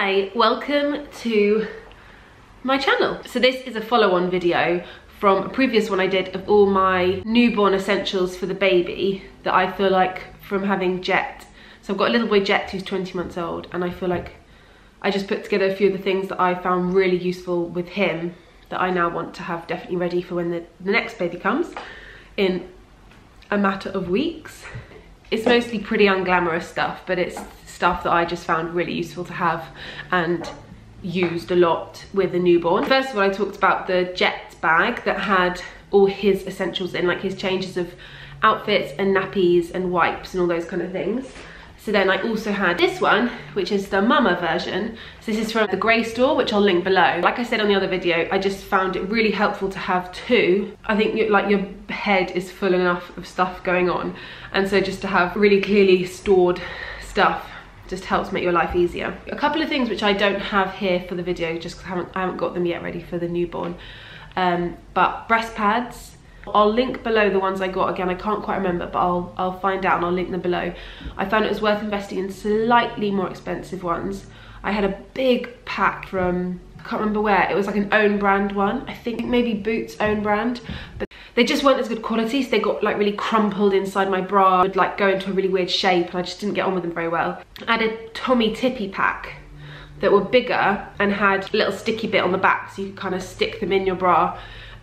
Hi, welcome to my channel. So this is a follow-on video from a previous one I did of all my newborn essentials for the baby that I feel like from having Jet. So I've got a little boy Jet who's 20 months old, and I feel like I just put together a few of the things that I found really useful with him that I now want to have definitely ready for when the next baby comes in a matter of weeks. It's mostly pretty unglamorous stuff, but it's stuff that I just found really useful to have and used a lot with a newborn. First of all, I talked about the Jet bag that had all his essentials in, like his changes of outfits and nappies and wipes and all those kind of things. So then I also had this one, which is the Mama version. So this is from the Grey store, which I'll link below. Like I said on the other video, I just found it really helpful to have two. I think like your head is full enough of stuff going on, and so just to have really clearly stored stuff just helps make your life easier. A couple of things which I don't have here for the video just because I haven't got them yet ready for the newborn. But breast pads. I'll link below the ones I got. Again, I can't quite remember, but I'll find out and I'll link them below. I found it was worth investing in slightly more expensive ones. I had a big pack from, I can't remember where, it was like an own brand one. I think maybe Boots own brand, but they just weren't as good quality, so they got like really crumpled inside my bra, would like go into a really weird shape, and I just didn't get on with them very well. I had a Tommy Tippy pack that were bigger and had a little sticky bit on the back so you could kind of stick them in your bra,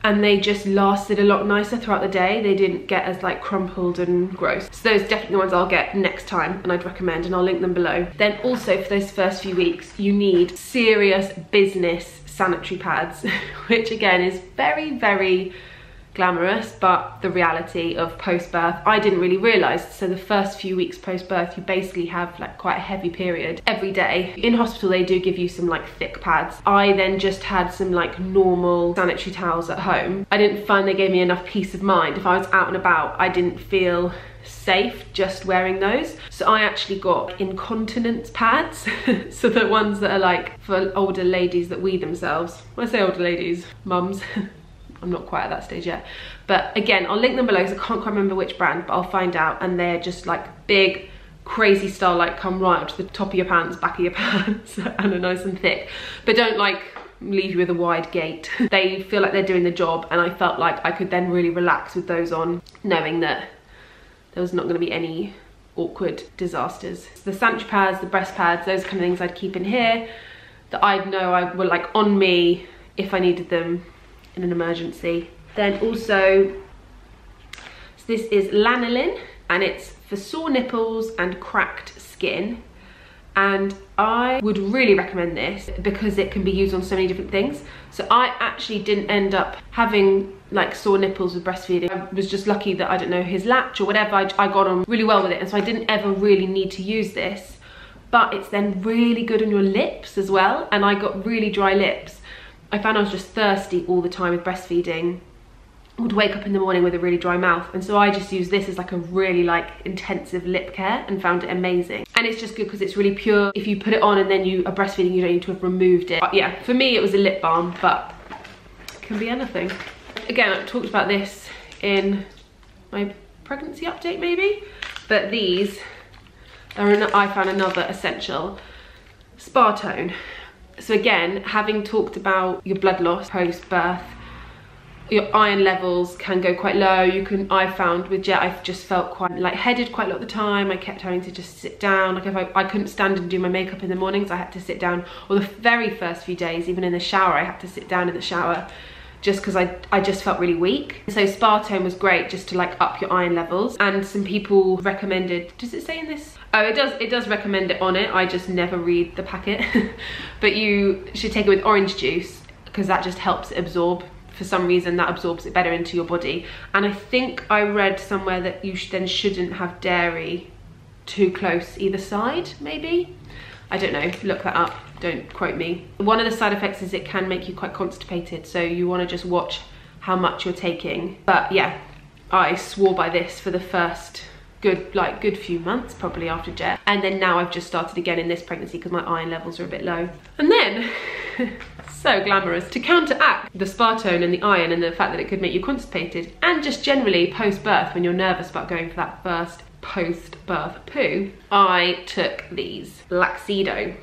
and they just lasted a lot nicer throughout the day. They didn't get as like crumpled and gross. So those are definitely the ones I'll get next time, and I'd recommend, and I'll link them below. Then also for those first few weeks, you need serious business sanitary pads, which again is very, very glamorous, but the reality of post-birth, I didn't really realise. So the first few weeks post-birth, you basically have like quite a heavy period every day. In hospital, they do give you some like thick pads. I then just had some like normal sanitary towels at home. I didn't find they gave me enough peace of mind. If I was out and about, I didn't feel safe just wearing those. So I actually got Incontinence Pads. So the ones that are like for older ladies that wee themselves. When I say older ladies, mums. I'm not quite at that stage yet, but again, I'll link them below because I can't quite remember which brand, but I'll find out. And they're just like big, crazy style, like come right up to the top of your pants, back of your pants, and are nice and thick, but don't like leave you with a wide gate. They feel like they're doing the job, and I felt like I could then really relax with those on, knowing that there was not going to be any awkward disasters. The sanitary pads, the breast pads, those kind of things I'd keep in here that I'd know I were like on me if I needed them in an emergency. Then also, so this is Lanolin, and it's for sore nipples and cracked skin, and I would really recommend this because it can be used on so many different things. So I actually didn't end up having like sore nipples with breastfeeding. I was just lucky that, I don't know, his latch or whatever, I got on really well with it, and so I didn't ever really need to use this. But it's then really good on your lips as well, and I got really dry lips. I found I was just thirsty all the time with breastfeeding. Would wake up in the morning with a really dry mouth, and so I just used this as like a really like intensive lip care and found it amazing. And it's just good because it's really pure. If you put it on and then you are breastfeeding, you don't need to have removed it. But yeah, for me it was a lip balm, but it can be anything. Again, I talked about this in my pregnancy update maybe, but these are I found another essential, Spa Tone. So again, having talked about your blood loss post-birth, your iron levels can go quite low. I found with Jet, I've just felt quite lightheaded quite a lot of the time. I kept having to just sit down. Like if I couldn't stand and do my makeup in the mornings, I had to sit down. Or the very first few days, even in the shower, I had to sit down in the shower just because I just felt really weak. So Spa Tone was great just to like up your iron levels. And some people recommended, does it say in this? Oh, it does recommend it on it. I just never read the packet. But you should take it with orange juice because that just helps it absorb. For some reason that absorbs it better into your body. And I think I read somewhere that you then shouldn't have dairy too close either side, maybe? I don't know, look that up, don't quote me. One of the side effects is it can make you quite constipated, so you want to just watch how much you're taking. But yeah, I swore by this for the first good few months probably after Jet, and then now I've just started again in this pregnancy because my iron levels are a bit low. And then so glamorous, to counteract the Spa Tone and the iron and the fact that it could make you constipated, and just generally post-birth when you're nervous about going for that first post-birth poo, I took these LAXIDO.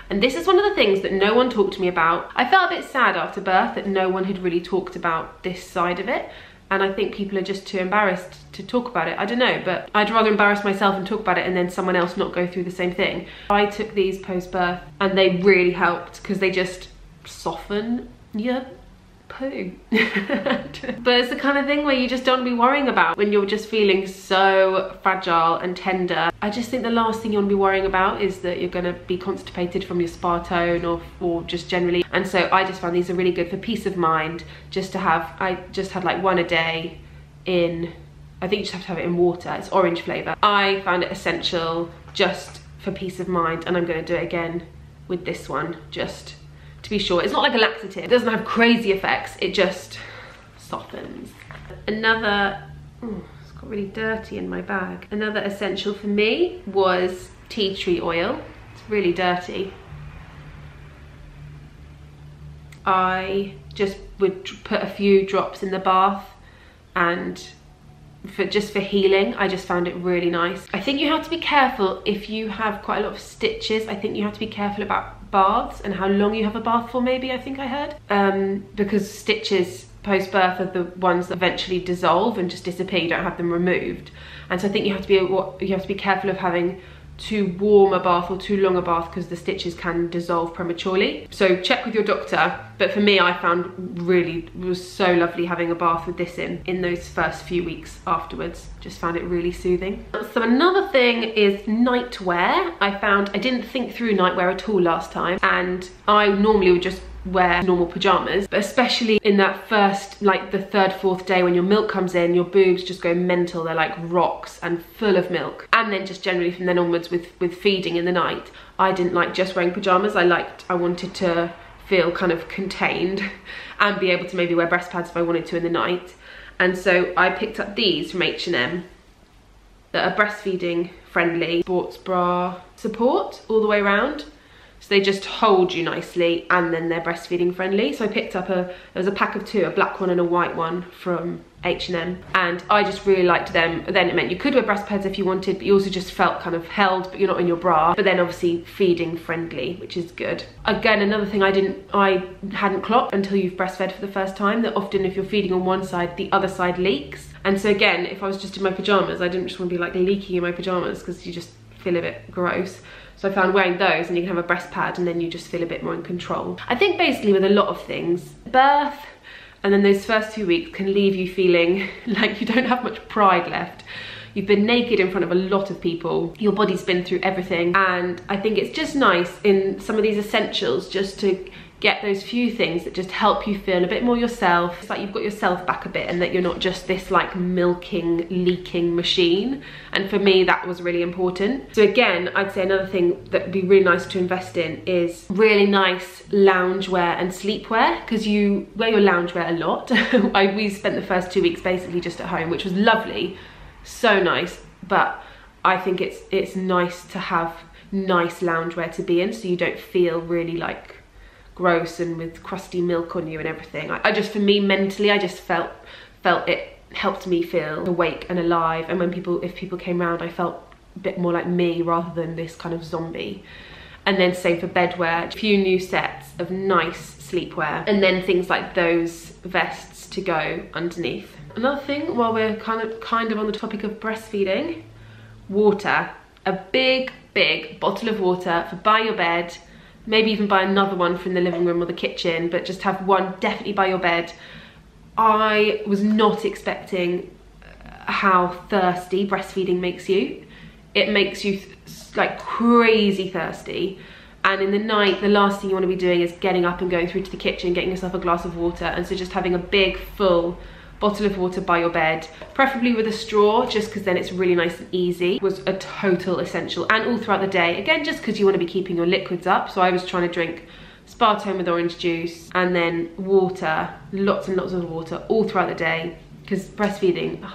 And this is one of the things that no one talked to me about. I felt a bit sad after birth that no one had really talked about this side of it. And I think people are just too embarrassed to talk about it. I don't know, but I'd rather embarrass myself and talk about it and then someone else not go through the same thing. I took these post-birth and they really helped because they just soften your poo. But it's the kind of thing where you just don't be worrying about when you're just feeling so fragile and tender. I just think the last thing you want to be worrying about is that you're going to be constipated from your spa tone or just generally. And so I just found these are really good for peace of mind, just to have. I just had like one a day in, I think you just have to have it in water. It's orange flavour. I found it essential just for peace of mind, and I'm going to do it again with this one just to be sure. It's not like a laxative. It doesn't have crazy effects. It just softens. Another, it's got really dirty in my bag. Another essential for me was tea tree oil. It's really dirty. I just would put a few drops in the bath, and just for healing, I just found it really nice. I think you have to be careful if you have quite a lot of stitches. I think you have to be careful about baths and how long you have a bath for, maybe, I think I heard. Because stitches post-birth are the ones that eventually dissolve and just disappear. You don't have them removed. And so I think you have to be careful of having too warm a bath or too long a bath, because the stitches can dissolve prematurely. So check with your doctor. But for me, I found it was so lovely having a bath with this in those first few weeks afterwards. Just found it really soothing. So another thing is nightwear. I didn't think through nightwear at all last time, and I normally would just wear normal pajamas, but especially in that first, like the third, fourth day when your milk comes in, your boobs just go mental. They're like rocks and full of milk. And then just generally from then onwards with feeding in the night, I didn't like just wearing pajamas. I wanted to feel kind of contained and be able to maybe wear breast pads if I wanted to in the night. And so I picked up these from H&M that are breastfeeding friendly, sports bra support all the way around. So they just hold you nicely, and then they're breastfeeding friendly. So I picked up there was a pack of two, a black one and a white one from H&M, and I just really liked them. Then it meant you could wear breast pads if you wanted, but you also just felt kind of held, but you're not in your bra. But then obviously feeding friendly, which is good. Again, another thing I hadn't clocked until you've breastfed for the first time, that often if you're feeding on one side, the other side leaks. And so again, if I was just in my pajamas, I didn't just want to be like leaking in my pajamas, because you just feel a bit gross. So I found wearing those, and you can have a breast pad, and then you just feel a bit more in control. I think basically with a lot of things, birth and then those first few weeks can leave you feeling like you don't have much pride left. You've been naked in front of a lot of people. Your body's been through everything. And I think it's just nice in some of these essentials just to get those few things that just help you feel a bit more yourself. It's like you've got yourself back a bit, and that you're not just this like milking, leaking machine. And for me, that was really important. So again, I'd say another thing that would be really nice to invest in is really nice loungewear and sleepwear, because you wear your loungewear a lot. We spent the first 2 weeks basically just at home, which was lovely, so nice. But I think it's nice to have nice loungewear to be in, so you don't feel really like gross and with crusty milk on you and everything. I just, for me mentally, I just felt it helped me feel awake and alive. And when if people came around, I felt a bit more like me rather than this kind of zombie. And then same for bedwear, a few new sets of nice sleepwear, and then things like those vests to go underneath. Another thing, while we're kind of on the topic of breastfeeding, water. A big bottle of water for by your bed. Maybe even buy another one from the living room or the kitchen, but just have one definitely by your bed. I was not expecting how thirsty breastfeeding makes you. It makes you like crazy thirsty. And in the night, the last thing you want to be doing is getting up and going through to the kitchen, getting yourself a glass of water. And so just having a big, full bottle of water by your bed, preferably with a straw, just because then it's really nice and easy, was a total essential. And all throughout the day, again, just because you want to be keeping your liquids up. So I was trying to drink Spartone with orange juice, and then water, lots and lots of water all throughout the day, because breastfeeding,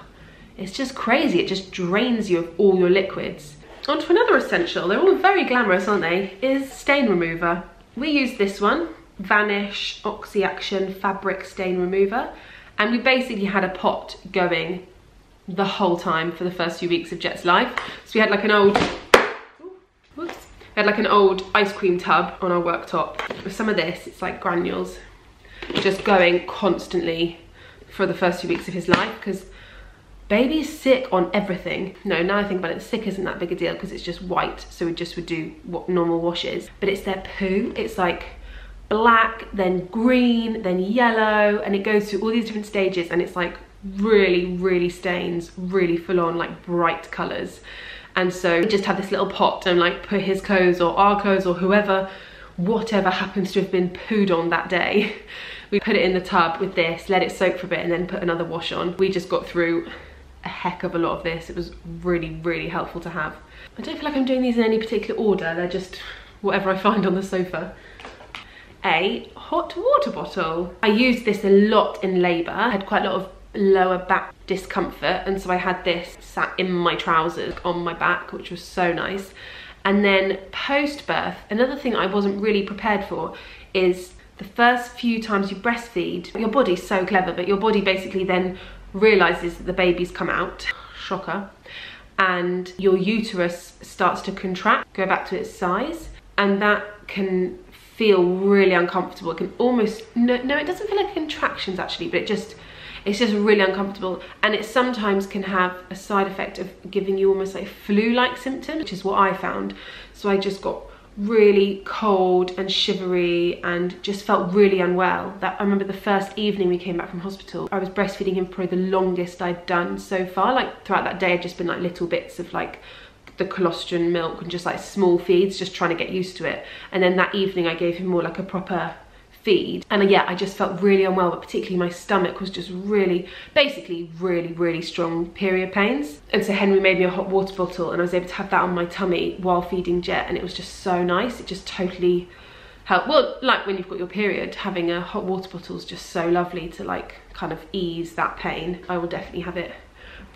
it's just crazy. It just drains you of all your liquids. On to another essential, they're all very glamorous, aren't they, is stain remover. We use this one, Vanish Oxy Action Fabric Stain Remover. And we basically had a pot going the whole time for the first few weeks of Jet's life. So we had like an old, had like an old ice cream tub on our worktop. With some of this, it's like granules, just going constantly for the first few weeks of his life, because baby's sick on everything. No, now I think about it, sick isn't that big a deal because it's just white, so we just would do what normal washes. But it's their poo. It's like black, then green, then yellow, and it goes through all these different stages, and it's like really stains, really full on like bright colours. And so we just have this little pot and like put his clothes or our clothes or whatever happens to have been pooed on that day. We put it in the tub with this, let it soak for a bit, and then put another wash on. We just got through a heck of a lot of this. It was really helpful to have. I don't feel like I'm doing these in any particular order. They're just whatever I find on the sofa. A hot water bottle. I used this a lot in labour. I had quite a lot of lower back discomfort, and so I had this sat in my trousers on my back, which was so nice. And then post-birth, another thing I wasn't really prepared for is the first few times you breastfeed, your body's so clever, but your body basically then realizes that the baby's come out, shocker, and your uterus starts to contract, go back to its size, and that can feel really uncomfortable. It can almost, no, it doesn't feel like contractions actually, but it's just really uncomfortable, and it sometimes can have a side effect of giving you almost like flu-like symptoms, which is what I found. So I just got really cold and shivery and just felt really unwell. That I remember the first evening we came back from hospital, I was breastfeeding him for probably the longest I'd done so far. Like throughout that day I'd just been like little bits of like the colostrum milk and just like small feeds, just trying to get used to it. And then that evening I gave him more like a proper feed, and yeah, I just felt really unwell, but particularly my stomach was just really strong period pains. And so Henry made me a hot water bottle, and I was able to have that on my tummy while feeding Jet, and it was just so nice. It just totally helped. Well, like when you've got your period, having a hot water bottle is just so lovely to like kind of ease that pain. I will definitely have it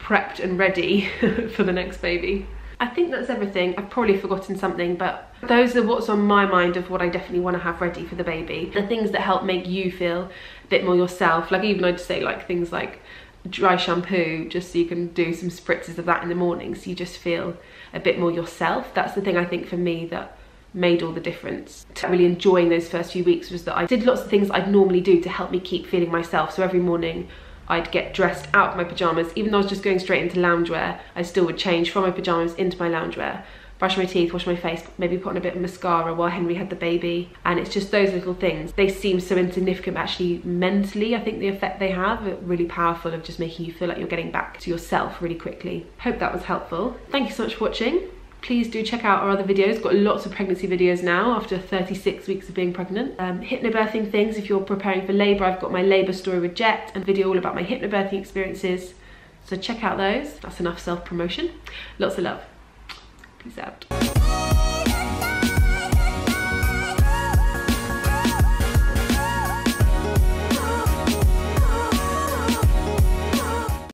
prepped and ready for the next baby. I think that's everything. I've probably forgotten something, but those are what's on my mind of what I definitely want to have ready for the baby. The things that help make you feel a bit more yourself. Like even I'd say like things like dry shampoo, just so you can do some spritzes of that in the morning, so you just feel a bit more yourself. That's the thing I think for me that made all the difference. Really enjoying those first few weeks was that I did lots of things I'd normally do to help me keep feeling myself. So every morning I'd get dressed out of my pyjamas. Even though I was just going straight into loungewear, I still would change from my pyjamas into my loungewear, brush my teeth, wash my face, maybe put on a bit of mascara while Henry had the baby. And it's just those little things. They seem so insignificant, but actually mentally, I think the effect they have are really powerful of just making you feel like you're getting back to yourself really quickly. Hope that was helpful. Thank you so much for watching. Please do check out our other videos. Got lots of pregnancy videos now after 36 weeks of being pregnant. Hypnobirthing things if you're preparing for labour. I've got my labour story with Jet and video all about my hypnobirthing experiences. So check out those. That's enough self-promotion. Lots of love. Peace out.